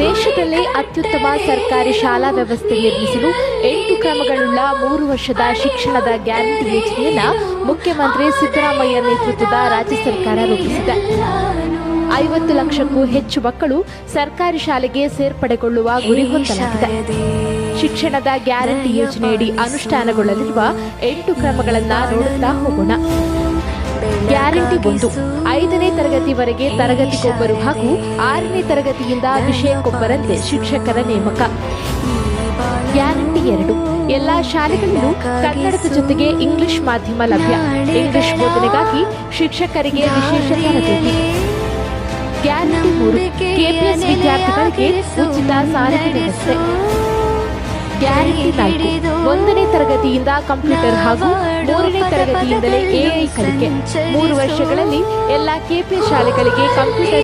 ದೇಶದಲ್ಲೇ ಅತ್ಯುತ್ತಮ ಸರ್ಕಾರಿ ಶಾಲಾ ವ್ಯವಸ್ಥೆ ನಿರ್ಮಿಸಲು 8 ಕ್ರಮಗಳುಳ್ಳ 3 ವರ್ಷದ ಶಿಕ್ಷಣದ ಗ್ಯಾರಂಟಿ ಯೋಜನೆಯನ್ನು ಮುಖ್ಯಮಂತ್ರಿ ಸಿದ್ದರಾಮಯ್ಯ ನೇತೃತ್ವದ ರಾಜ್ಯ ಸರ್ಕಾರ ರೂಪಿಸಿದೆ. 50 ಲಕ್ಷಕ್ಕೂ ಹೆಚ್ಚು ಮಕ್ಕಳು ಸರ್ಕಾರಿ ಶಾಲೆಗೆ ಸೇರ್ಪಡೆಗೊಳ್ಳುವ ಗುರಿ ಹೊಂದಲಾಗಿದೆ. ಶಿಕ್ಷಣದ ಗ್ಯಾರಂಟಿ ಯೋಜನೆಯಡಿ ಅನುಷ್ಠಾನಗೊಳ್ಳಲಿರುವ 8 ಕ್ರಮಗಳನ್ನು ನೋಡುತ್ತಾ ಹೋಗೋಣ. ಗ್ಯಾರಂಟಿ 1, 5ನೇ ತರಗತಿವರೆಗೆ ತರಗತಿಗೊಬ್ಬರು ಹಾಗೂ 6ನೇ ತರಗತಿಯಿಂದ ವಿಷಯಕ್ಕೊಬ್ಬರಂತೆ ಶಿಕ್ಷಕರ ನೇಮಕ. ಗ್ಯಾರಂಟಿ 2, ಎಲ್ಲಾ ಶಾಲೆಗಳಲ್ಲೂ ಕನ್ನಡದ ಜೊತೆಗೆ ಇಂಗ್ಲಿಷ್ ಮಾಧ್ಯಮ ಲಭ್ಯ. ಇಂಗ್ಲಿಷ್ ಬೋಧನೆಗಾಗಿ ಶಿಕ್ಷಕರಿಗೆ ವಿಶೇಷ ತರಬೇತಿ. ಗ್ಯಾರಂಟಿ 3, ಕೆಪಿಎಸ್ ವಿದ್ಯಾರ್ಥಿಗಳಿಗೆ ಉಚಿತ ಸಾರಿಗೆ ವ್ಯವಸ್ಥೆ. ಗ್ಯಾರಂಟಿ 4, 1ನೇ ತರಗತಿಯಿಂದ ಕಂಪ್ಯೂಟರ್ ಹಾಗೂ 3ನೇ ತರಗತಿಯಿಂದಲೇ ಎಐ ಕಲಿಕೆ. 3 ವರ್ಷಗಳಲ್ಲಿ ಎಲ್ಲ ಕೆಪಿಎಸ್ ಶಾಲೆಗಳಿಗೆ ಕಂಪ್ಯೂಟರ್